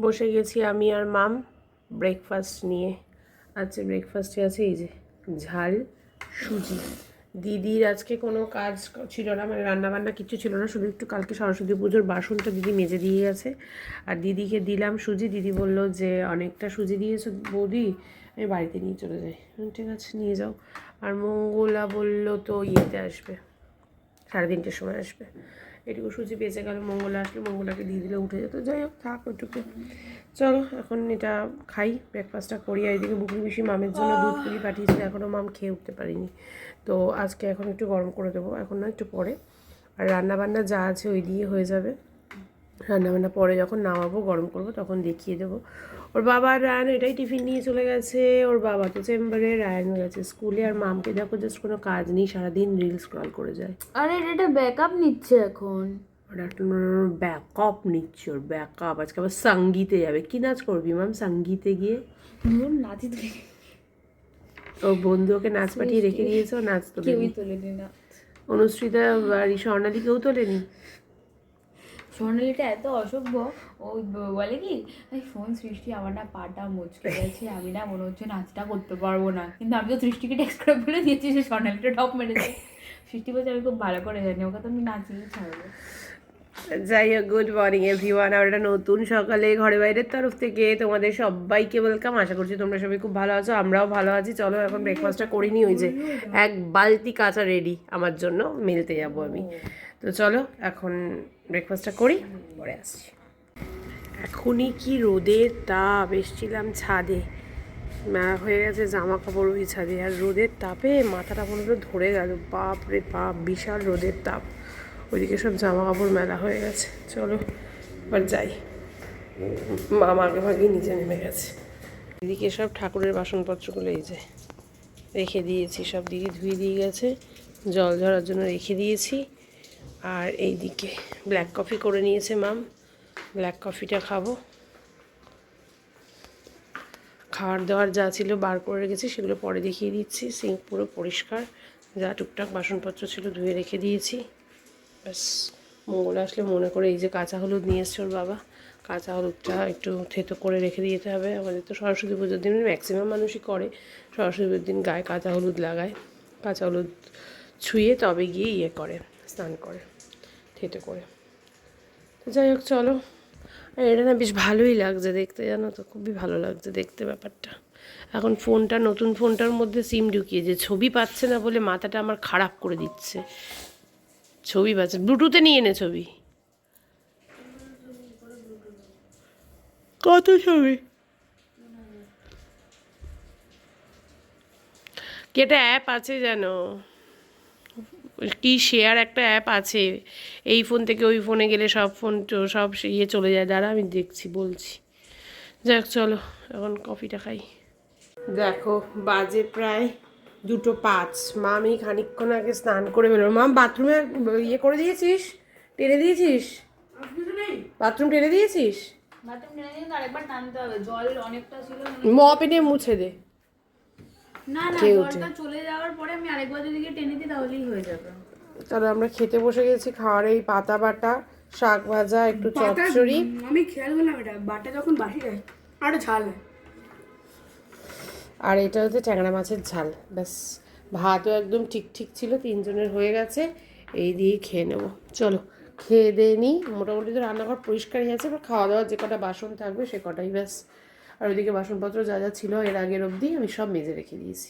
বসে গেছি আমি আর মাম ব্রেকফাস্ট নিয়ে। আজকে ব্রেকফাস্টে আছে এই যে ঝাল সুজি। দিদির আজকে কোনো কাজ ছিল না, মানে রান্নাবান্না কিছু ছিল না, শুধু একটু কালকে সরস্বতী পুজোর বাসনটা দিদি মেজে দিয়ে গেছে। আর দিদিকে দিলাম সুজি। দিদি বললো যে অনেকটা সুজি দিয়েছো বৌদি, আমি বাড়িতে নিয়ে চলে যাই। ঠিক আছে নিয়ে যাও। আর মঙ্গলা বললো তো ইয়েতে আসবে, 3:30টার সময় আসবে। এটুকু সুজি বেঁচে গেল, মঙ্গলা আসলে মঙ্গলাকে দিয়ে দিলে উঠে যেত। যাই হোক থাক ওইটুকু। চলো এখন এটা খাই, ব্রেকফাস্টটা করি। আর এদিকে বুকুর বেশি মামের জন্য দুধ পুলি পাঠিয়েছিল, এখনও মাম খেয়ে উঠতে পারিনি। তো আজকে এখন একটু গরম করে দেবো, এখন না একটু পরে। আর রান্নাবান্না যা আছে ওই দিয়ে হয়ে যাবে। রান্নাবান্না পরে যখন নামাবো গরম করবো তখন দেখিয়ে দেবো। ওর বাবা আর রায়ন এটাই টিফিন নিয়ে চলে গেছে। ওর বাবা তো চেম্বারে, রায়ন গেছে স্কুলে। আর মামকে দেখো জাস্ট কোনো কাজ নেই, সারাদিন রিল স্ক্রল করে যায়। আরে এটা ব্যাকআপ নিচ্ছে এখন। ওটা একটা ব্যাকআপ নিচ্ছে, ওর ব্যাকআপ। আজকে আবার সঙ্গীতে যাবে। কি নাচ করবি মাম সঙ্গীতে গিয়ে? নাচি ও বন্ধু ওকে নাচ পাঠিয়ে রেখে দিয়েছে, ও নাচ কেউই তোলেনি। তোলেনি না। অনুশ্রিতা আর স্বর্ণালী কেউ তোলেনি। স্বর্ণালীটা এত অসভ্য, ও বলে কি শোন সৃষ্টি, আমার না পাটা মুচকে গেছে, আমি না মনে হচ্ছে নাচটা করতে পারবো না। কিন্তু আমি তো সৃষ্টিকে টেক্সট করে বলে দিয়েছি যে স্বর্ণালীটা টপ মেরেছে। সৃষ্টি বলছে আমি খুব ভালো করে জানি, ওকে তো আমি নাচিয়েই ছাড়বো। যাই হোক, গুড মর্নিং এভরিওয়ান। আর একটা নতুন সকালে ঘরে বাইরের তরফ থেকে তোমাদের সবাইকে ওয়েলকাম। আশা করছি তোমরা সবাই খুব ভালো আছো, আমরাও ভালো আছি। চলো এখন ব্রেকফাস্টটা করিনি, ওই যে এক বালতি কাঁচা রেডি আমার জন্য, মেলতে যাবো আমি। তো চলো এখন ব্রেকফাস্টটা করি, পরে আসছি। এখনই কি রোদের তাপ, এসছিলাম ছাদে, হয়ে গেছে জামা কাপড় ওই ছাদে। আর রোদের তাপে মাথাটা পর্যন্ত ধরে গেল, বাপ রে বাপ, বিশাল রোদের তাপ। ওইদিকে সব জামা কাপড় মেলা হয়ে গেছে। চলো এবার যাই, মামা আগে ভাগে নিচে নেমে গেছে। এদিকে সব ঠাকুরের বাসনপত্রগুলো এই যে রেখে দিয়েছি, সব দিদি ধুয়ে দিয়ে গেছে, জল ঝরার জন্য রেখে দিয়েছি। আর এইদিকে ব্ল্যাক কফি করে নিয়েছে মাম, ব্ল্যাক কফিটা খাবো। খাওয়ার দাওয়ার যা ছিল বার করে রেখেছি, সেগুলো পরে দেখিয়ে দিচ্ছি। সিঙ্ক পুরো পরিষ্কার, যা টুকটাক বাসনপত্র ছিল ধুয়ে রেখে দিয়েছি। ব্যাস মঙ্গল আসলে মনে করে এই যে কাঁচা হলুদ নিয়ে এসছে ওর বাবা, কাঁচা হলুদটা একটু থেতো করে রেখে দিতে হবে। আমাদের তো সরস্বতী পুজোর দিন ম্যাক্সিমাম মানুষই করে, সরস্বতী পুজোর দিন গায়ে কাঁচা হলুদ লাগায়। কাঁচা হলুদ ছুঁয়ে তবে গিয়ে ইয়ে করে, স্নান করে থেতো করে। তো যাই হোক চলো। আর এটা না বেশ ভালোই লাগছে দেখতে, জানো তো, খুবই ভালো লাগছে দেখতে ব্যাপারটা। এখন ফোনটা, নতুন ফোনটার মধ্যে সিম ঢুকিয়েছে, ছবি পাচ্ছে না বলে মাথাটা আমার খারাপ করে দিচ্ছে। ছবি পাচ্ছে, ব্লুটুথে নিয়ে নে ছবি। কত ছবি? কি একটা অ্যাপ আছে জানো, কি শেয়ার একটা অ্যাপ আছে, এই ফোন থেকে ওই ফোনে গেলে সব ফোন সব ইয়ে চলে যায়। দাঁড়া আমি দেখছি বলছি। যাক চলো এখন কফিটা খাই। দেখো বাজে প্রায় 2:05। মা আমি খানিকক্ষণ আগে স্নান করে বেরোলাম। মা বাথরুমে ইয়ে করে দিয়েছিস, টেনে দিয়েছিস? বাথরুম টেনে দিয়েছিস? বাথরুম টেনে দিয়ে আরেকবার টানতে হবে, জল অনেকটা ছিল। মপ এনে মুছে দে। না না, জলটা চলে যাওয়ার পরে আমি আরেকবার যদি টেনে দিই তাহলেই হয়ে যাবে। তাহলে আমরা খেতে বসে গেছি। খাওয়ার এই পাতা বাটা, শাক ভাজা, একটু চচ্চড়ি। আমি খেয়াল করলাম এটা বাটা যখন বাসি যায় আরো ঝাল হয়। আর এটা হচ্ছে ট্যাংরা মাছের ঝাল। ব্যাস, ভাতও একদম ঠিক ঠিক ছিল, 3জনের হয়ে গেছে। এই দিয়েই খেয়ে নেবো। চলো খেয়ে দিয়ে নিই। মোটামুটি তো রান্নাঘর পরিষ্কারই আছে, এবার খাওয়া দাওয়ার যে কটা বাসন থাকবে সে কটাই ব্যাস। আর ওইদিকে বাসনপত্র যা যা ছিল এর আগের অবধি আমি সব মেজে রেখে দিয়েছি।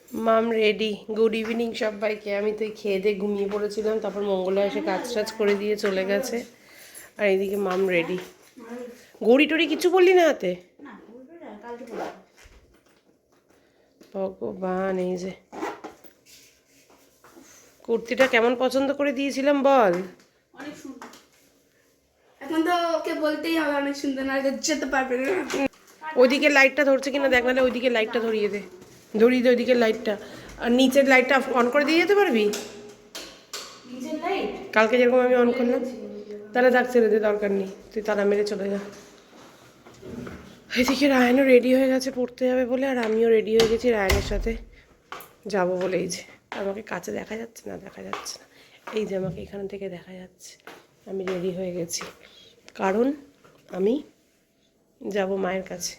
মাম রেডি। গুড ইভিনিং সবাইকে। আমি তো খেয়ে দিয়ে ঘুমিয়ে পড়েছিলাম, তারপর মঙ্গলা এসে কাজ টাজ করে দিয়ে চলে গেছে। আর এইদিকে মাম রেডি। ঘড়ি টড়ি কিছু বললি না হাতে? ভগবান, এই যে কুর্তিটা কেমন পছন্দ করে দিয়েছিলাম বল? অনেক সুন্দর। এখন তো ওকে বলতেই হবে অনেক সুন্দর, না যেতে পারবে না। ওইদিকে লাইটটা ধরছে কিনা দেখ, নাহলে ওইদিকে লাইটটা ধরিয়ে দে, ধরিয়ে দে ওইদিকে লাইটটা। আর নিচের লাইটটা অন করে দিয়ে যেতে পারবি? কালকে যেরকম আমি অন করলাম। তাহলে থাক, ছেড়ে দে, দরকার নেই, তুই তালা মেরে চলে যা। এদিকে রায়নও রেডি হয়ে গেছে পড়তে যাবে বলে, আর আমিও রেডি হয়ে গেছি রায়নের সাথে যাবো বলে। এই যে আমাকে কাছে দেখা যাচ্ছে না, দেখা যাচ্ছে না, এই যে আমাকে এখান থেকে দেখা যাচ্ছে। আমি রেডি হয়ে গেছি, কারণ আমি যাব মায়ের কাছে।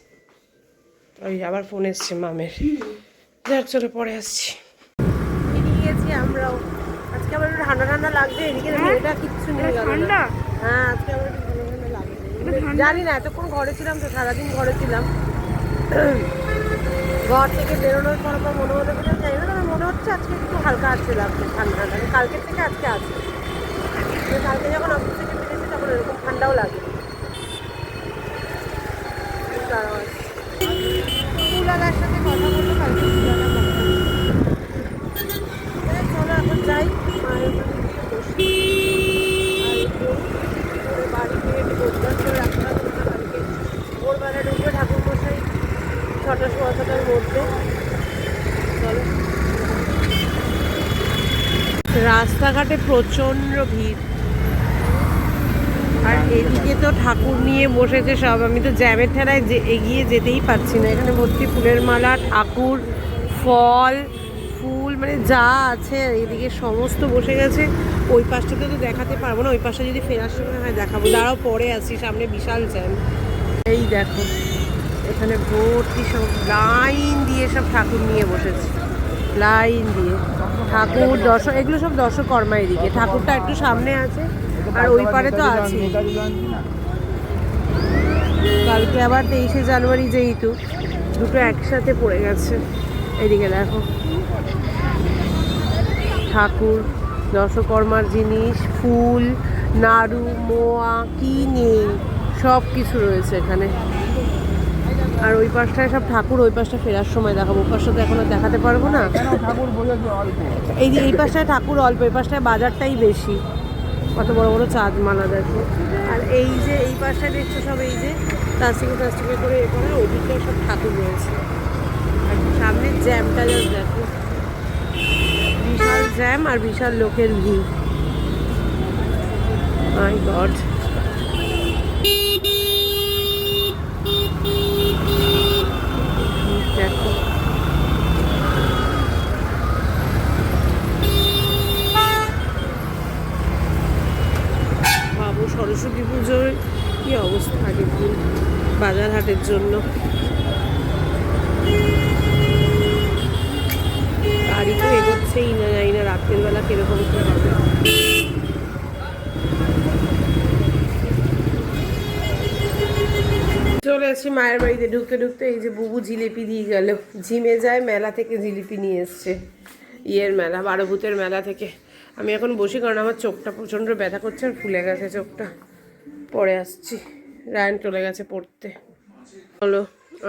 ওই আবার ফোন এসছে মামের। যাক চলো পরে আসছি। বেরিয়ে গেছি আমরাও। আজকে আবার একটু ঠান্ডা ঠান্ডা লাগবে, এদিকে এটা কিচ্ছু নেই ঠান্ডা। হ্যাঁ আজকে আবার একটু ঠান্ডা ঠান্ডা লাগবে, জানি না, এতক্ষণ ঘরে ছিলাম তো, সারাদিন ঘরে ছিলাম। ঘর থেকে বেরোনোর পর মনে হলো কিনা জানি না, তবে মনে হচ্ছে আজকে একটু হালকা আছে লাগছে ঠান্ডা ঠান্ডা, কালকের থেকে আজকে আছে। কালকে যখন অফিস থেকে ফিরেছি তখন এরকম ঠান্ডাও লাগে। ফুলাদার সাথে কথা বললো কালকে, ফুলাদা চলো এখন যাই মায়ের ওখানে গিয়ে বসি আর বাড়িতে রোজগার করে রাখলাম। কালকে ভোরবেলা ঢুকবে ঠাকুর মশাই 6টা সোয়া 6টার মধ্যে। চলো, রাস্তাঘাটে প্রচণ্ড ভিড়, আর এদিকে তো ঠাকুর নিয়ে বসেছে সব। আমি তো জ্যামের ঠেলায় এগিয়ে যেতেই পারছি না। এখানে ভর্তি ফুলের মালা, ঠাকুর, ফল, ফুল, মানে যা আছে এদিকে সমস্ত বসে গেছে। ওই পাশটাতে তো দেখাতে পারবো না, ওই পাশে যদি ফেরার সময় হয় দেখাবো। দাঁড়াও পরে আসছি, সামনে বিশাল জ্যাম। এই দেখো এখানে ভর্তি সব লাইন দিয়ে সব ঠাকুর নিয়ে বসেছে, লাইন দিয়ে ঠাকুর দর্শক, এগুলো সব দর্শকর্মা। এদিকে ঠাকুরটা একটু সামনে আছে, আর ওই পারে তো আছে। কালকে আবার 23শে জানুয়ারি, যেহেতু দুটো একসাথে পড়ে গেছে। এদিকে দেখো ঠাকুর, দর্শকর্মার জিনিস, ফুল, নাড়ু, মোয়া, কি নেই সব কিছু রয়েছে এখানে। আর ওই পাশটায় সব ঠাকুর, ওই পাশটা ফেরার সময় দেখাবো। ওই পাশটা তো এখন আর দেখাতে পারবো না। এই পাশটায় ঠাকুর অল্প, এই পাশটায় বাজারটাই বেশি। কত বড় বড় চাঁদ মালা দেখো। আর এই যে এই পাশটায় দেখছো সব এই যে প্লাস্টিকে করে এ করে, ওই দিকে সব ঠাকুর রয়েছে। আর সামনের জ্যামটা জাস্ট দেখো, বিশাল জ্যাম আর বিশাল লোকের ভিড়। মাই গড, দেখো বাবু সরস্বতী পুজোর কি অবস্থা আগের দিন বাজার হাটের জন্য। গাড়ি তো এগোচ্ছেই না, জানি না রাত্রের বেলা কিরকম কি হবে। চলে এসেছি মায়ের বাড়িতে। ঢুকতে ঢুকতে এই যে বুবু জিলিপি দিয়ে গেল। জিমে যায়, মেলা থেকে জিলিপি নিয়ে এসছে, ইয়ের মেলা, 12 ভূতের মেলা থেকে। আমি এখন বসি কারণ আমার চোখটা প্রচণ্ড ব্যথা করছে আর ফুলে গেছে চোখটা। পরে আসছি, রায়ন চলে গেছে পড়তে। চলো,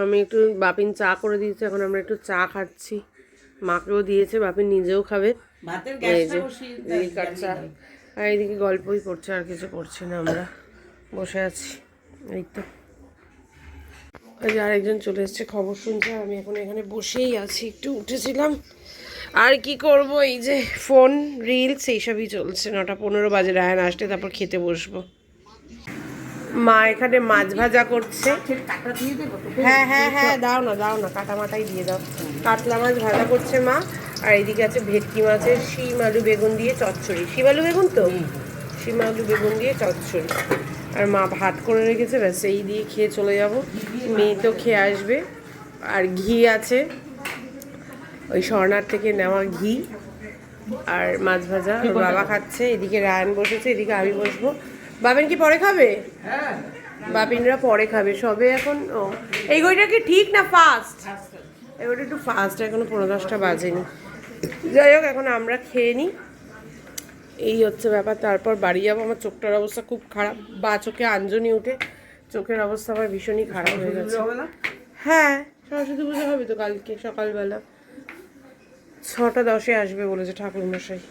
আমি একটু, বাপিন চা করে দিয়েছে, এখন আমরা একটু চা খাচ্ছি। মাকেও দিয়েছে, বাপিন নিজেও খাবে। এই যে লিকার চা, আর এইদিকে গল্পই করছে, আর কিছু করছি না, আমরা বসে আছি। এই তো আরেকজন চলে এসছে, খবর শুনছে। আমি এখন এখানে বসেই আছি, একটু উঠেছিলাম। আর কি করব, এই যে ফোন, রিলস, এইসবই চলছে। 9:15 বাজে, রায়ন আসলে তারপর খেতে বসবো। মা এখানে মাছ ভাজা করছে। হ্যাঁ হ্যাঁ হ্যাঁ, দাও না, কাটা মাটাই দিয়ে দাও। কাতলা মাছ ভাজা করছে মা। আর এইদিকে আছে ভেটকি মাছের শিম আলু বেগুন দিয়ে চচ্চড়ি। শিম আলু বেগুন তো, শিম আলু বেগুন দিয়ে চচ্চড়ি। আর মা ভাত করে রেখেছে, ব্যাস এই দিয়ে খেয়ে চলে যাব। মেয়ে তো খেয়ে আসবে। আর ঘি আছে, ওই স্বর্ণার থেকে নেওয়া ঘি। আর মাছ ভাজা বাবা খাচ্ছে, এদিকে রায়ন বসেছে, এদিকে আমি বসবো। বাবিন কি পরে খাবে? বাবিনরা পরে খাবে সবে। এখন ও এই ঘড়িটা কি ঠিক না ফাস্ট? এবার একটু ফাস্ট, এখনো 15-10টা বাজেনি। যাই হোক, এখন আমরা খেয়ে নিই। এই হচ্ছে ব্যাপার। তারপর বাড়ি যাবো। আমার চোখটার অবস্থা খুব খারাপ, বা চোখে আঞ্জনি উঠে, চোখের অবস্থা আমার ভীষণই খারাপ হয়ে গেছে। হ্যাঁ, সরস্বতী পুজো হবে তো কালকে সকালবেলা 6:10 আসবে বলেছে ঠাকুরমশাই।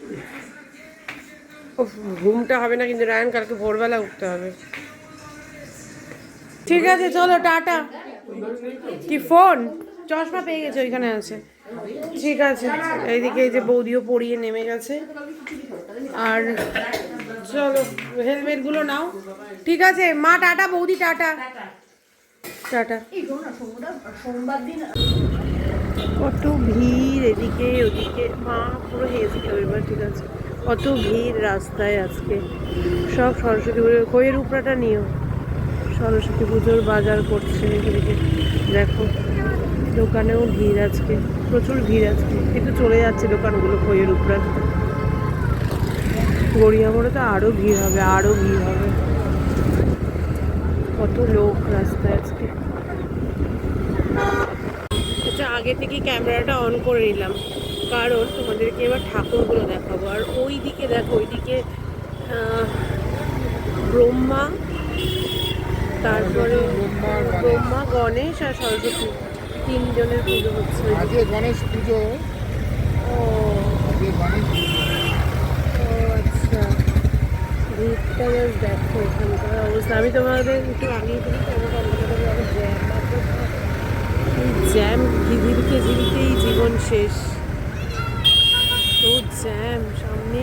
ও ঘুমটা হবে না কিন্তু রায়ন, কালকে ভোরবেলা উঠতে হবে। ঠিক আছে চলো, টাটা। কি ফোন? চশমা পেয়ে গেছে, ওইখানে আছে। ঠিক আছে, এইদিকে এই যে বৌদিও পরিয়ে নেমে গেছে। আর চলো, হেলমেটগুলো নাও। ঠিক আছে মা, টাটা। বৌদি টাটা। টাটা। কত ভিড় এদিকে ওদিকে, মা পুরো হেসে এবার। ঠিক আছে, কত ভিড় রাস্তায় আজকে। সব সরস্বতী পুজোর খইয়ের উপরাটা নিও, সরস্বতী পুজোর বাজার করছে এদিকে। দেখো দোকানেও ভিড় আজকে, প্রচুর ভিড় আজকে, কিন্তু চলে যাচ্ছে দোকানগুলো খইয়ের উপর আসতে। গড়িয়া মোড়ে তো আরও ভিড় হবে, আরও ভিড় হবে, কত লোক রাস্তায় আজকে। আচ্ছা, আগে থেকে ক্যামেরাটা অন করে নিলাম, কারণ তোমাদেরকে এবার ঠাকুরগুলো দেখাবো। আর ওই দিকে দেখো, ওইদিকে ব্রহ্মা, তারপরে ব্রহ্মা, গণেশ আর সরস্বতী, তিনজনের পুজো হচ্ছে। আজকে গণেশ পুজো। ও আজকে গণেশ পুজো। ও আচ্ছা, ভিড়টা বেশ দেখো এখানকার অবস্থা। আমি তোমাদের একটু আগেই বলি জ্যাম, ঝিলকে ঝিলকেই জীবন শেষ, তো জ্যাম সামনে।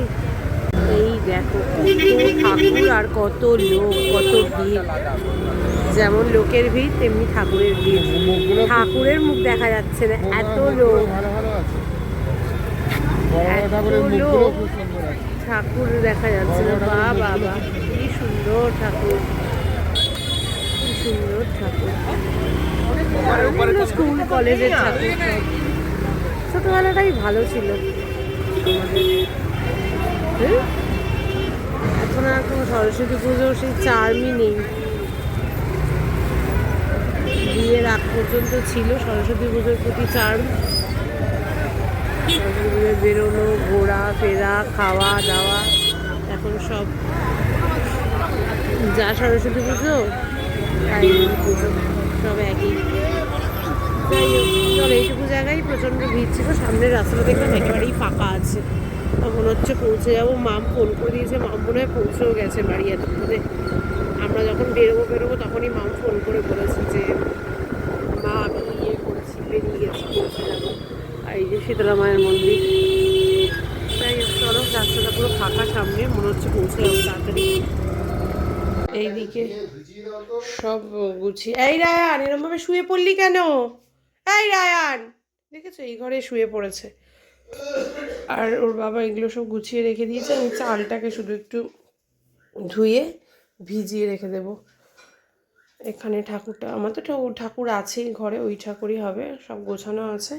এই দেখো কত ঠাকুর আর কত লোক, কত ভিড়। যেমন লোকের ভিড় তেমনি ঠাকুরের ভিড়। ঠাকুরের মুখ দেখা যাচ্ছে না, এত লোক, ভালো ভালো আছে। বড় বড় এত ঠাকুরের মুখগুলো লোক, খুব সুন্দর আছে। ঠাকুর দেখা যাচ্ছে না। বা বাবা, কি সুন্দর ঠাকুর, কি সুন্দর ঠাকুর। স্কুল কলেজের ঠাকুর সব। ছোটবেলাটাই ভালো ছিল আমাদের। এখন আর কোনো সরস্বতী পুজোর সেই চার্মই নেই। বিয়ের আগ পর্যন্ত ছিল সরস্বতী পুজোর প্রতি চার্ম। সরস্বতী পুজোয় বেরোনো, ঘোরা ফেরা, খাওয়া দাওয়া, এখন সব যা সরস্বতী পুজো তাই পুজো, সব একই। যাই হোক, চল, এইটুকু জায়গায় প্রচণ্ড ভিড় ছিল। সামনের রাস্তাটা দেখলাম একেবারেই ফাঁকা আছে, মনে হচ্ছে পৌঁছে যাবো। মাম ফোন করে দিয়েছে, মাম মনে হয় পৌঁছেও গেছে বাড়ি। এতক্ষণে আমরা যখন বেরোবো তখনই মাম ফোন করে বলেছে যে মা আমি ইয়ে করেছি, বেরিয়ে গেছি, পৌঁছে যাবো। আর এই যে শীতলা মায়ের মন্দির। তাই হোক, চলো, রাস্তাটা পুরো ফাঁকা সামনে, মনে হচ্ছে পৌঁছে যাবো তাড়াতাড়ি। এইদিকে সব গুছিয়ে। এই রায়ান, এরমভাবে শুয়ে পড়লি কেন? এই রায়ান, দেখেছো এই ঘরে শুয়ে পড়েছে। আর ওর বাবা এগুলো সব গুছিয়ে রেখে দিয়েছে। আমি চালটাকে শুধু একটু ধুয়ে ভিজিয়ে রেখে দেবো। এখানে ঠাকুরটা, আমার তো ঠাকুর আছেই ঘরে, ওই ঠাকুরই হবে, সব গোছানো আছে।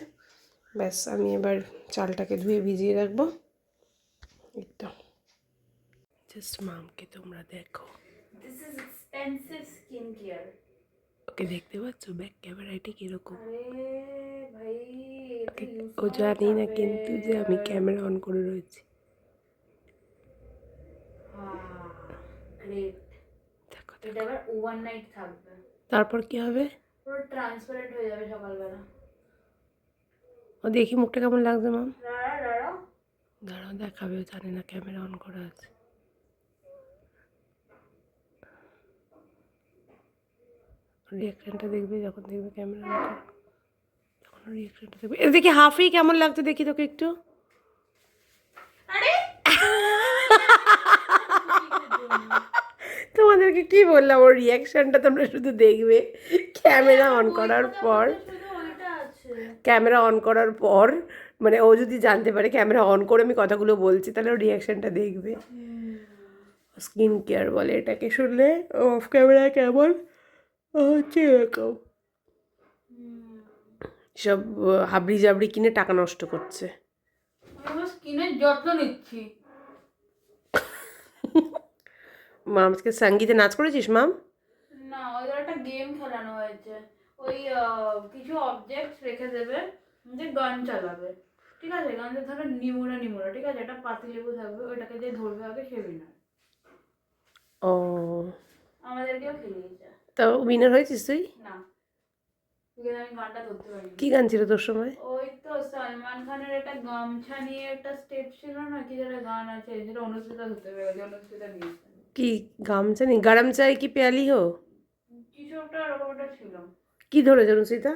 ব্যাস, আমি এবার চালটাকে ধুয়ে ভিজিয়ে রাখবো। একদম জাস্ট মামকে তোমরা দেখো, this is expensive skin care. Okay দেখতে পাচ্ছ ব্যাক ক্যামেরায় ঠিক এরকম। আরে ভাই, ও জানি না কিন্তু যে আমি ক্যামেরা অন করে রয়েছি। গ্রেট। দেখো এটা দেখো, আবার ওভারনাইট থাকবে, তারপর কি হবে? পুরো ট্রান্সপারেন্ট হয়ে যাবে সকালবেলা। ও দেখি মুখটা কেমন লাগছে মাম। দাঁড়াও দাঁড়াও, দেখাবে, ও জানে না ক্যামেরা অন করা আছে। রিয়াকশনটা দেখবে যখন দেখবে ক্যামেরা অন করা, তখন রিয়াকশনটা দেখবে। এ দেখি হাফই কেমন লাগছে, দেখি তোকে একটু। তোমাদেরকে কি বললাম, ওর রিয়াকশনটা তোমরা শুধু দেখবে ক্যামেরা অন করার পর। ক্যামেরা অন করার পর, মানে ও যদি জানতে পারে ক্যামেরা অন করে আমি কথাগুলো বলছি, তাহলে ওর রিয়াকশনটা দেখবে। স্কিন কেয়ার বলে এটাকে, শুনলে অফ ক্যামেরা কেমন হচ্ছে এরকম সব হাবড়ি জাবড়ি কিনে টাকা নষ্ট করছে। আমার স্কিনের যত্ন নিচ্ছি। মাম, আজকে সঙ্গীতে নাচ করেছিস মাম? না, ওদের একটা গেম খেলানো হয়েছে। ওই কিছু অবজেক্টস রেখে দেবে, যে গান চালাবে, ঠিক আছে? গানটা ধরো নিমোরা নিমোরা, ঠিক আছে? একটা পাতিলেবু থাকবে, ওইটাকে যে ধরবে আগে সে উইনার। ও, আমাদেরকেও খেলিয়েছে। তা উইনার হয়েছিস তুই? না, because আমি গানটা ধরতে পারিনি। কি গান ছিল তোর সময়? ওই তো সালমান খানের একটা গামছা নিয়ে একটা স্টেপ ছিল না, কি যেটা গান আছে, সেটা অনুষ্ঠিতা ধরতে পেরেছে, অনুষ্ঠিতা দিয়েছে। কি গামছা নেই, গরম চাই কি পেয়ালি হো, কিছু একটা এরকম একটা ছিল। কি ধরেছে রুচিতা?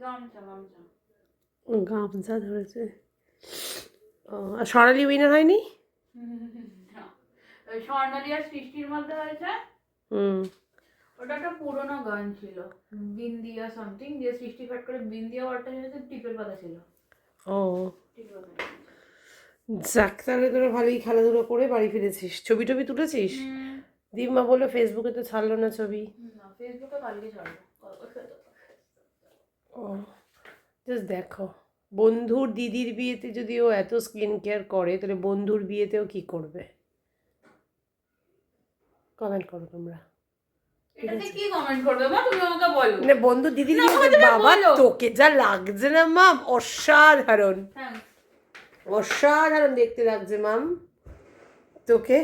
গামছা গামছা। গামছা ধরেছে। ও, আর স্বর্ণালী উইনার হয়নি? না, ওই স্বর্ণালী আর সৃষ্টির মধ্যে হয়েছে। হুম, ওটা একটা পুরোনো গান ছিল, বিন্দিয়া সামথিং, দিয়ে সৃষ্টি ফাট করে বিন্দিয়া ওয়ার্ডটা ছিল, টিপের পাতা ছিল। ও টিপের পাতা। যাক, তাহলে তোরা ভালোই খেলাধুলো করে বাড়ি ফিরেছিস। ছবি টবি তুলেছিস? দিদিমা বললো ফেসবুকে তো ছাড়লো না ছবি। না ফেসবুকে কালকে ছাড়বো। ও জাস্ট দেখো, বন্ধুর দিদির বিয়েতে যদি ও এত স্কিন কেয়ার করে তাহলে বন্ধুর বিয়েতেও কি করবে? কমেন্ট করো তোমরা। এটাতে কি কমেন্ট করবে মা, তুমি আমাকে বলো। মানে বন্ধু দিদির না, বিয়েতে তুমি বাবা বলো। তোকে যা লাগছে না মাম, অসাধারণ হ্যাঁ অসাধারণ দেখতে লাগছে মাম তোকে।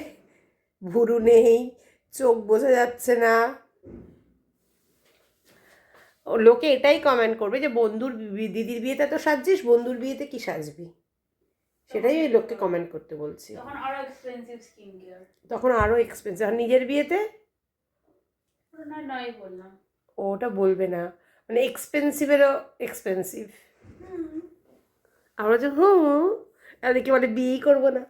ভুরু নেই, চোখ বোঝা যাচ্ছে না। ও লোকে এটাই কমেন্ট করবে যে বন্ধুর দিদির বিয়েতে তো সাজছিস, বন্ধুর বিয়েতে কি সাজবি, সেটাই ওই লোককে কমেন্ট করতে বলছি। তখন আরো এক্সপেন্সিভ স্কিন কেয়ার। তখন আরও এক্সপেন্সিভ। আর নিজের বিয়েতে না নাই বললাম। ওটা বলবে না, মানে এক্সপেন্সিভেরও এক্সপেন্সিভ। আমরা যে এদিকে বলে বিয়েই করবো না।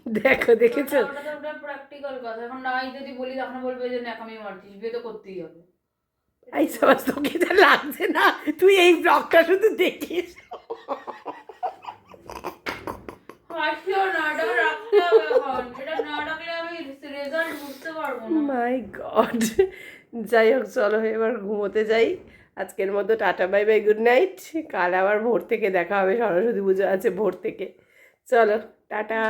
দেখো দেখেছো, ওটা তো ওটা প্র্যাকটিক্যাল কথা। এখন নাই যদি বলি তখন বলবে যে ন্যাকামি মারছিস, বিয়ে তো করতেই হবে। এই সবাই তোকে যা লাগছে না, তুই এই ব্লগটা শুধু দেখিস। হাসিও না, এটা রাখতে হবে এখন। এটা না রাখলে আমি রেজাল্ট বুঝতে পারবো না। মাই গড। যাই হোক চলো এবার ঘুমোতে যাই। আজকের মতো tata bye bye good night. কাল আবার ভোর থেকে দেখা হবে, সরস্বতী পুজো আছে ভোর থেকে। চলো টাটা।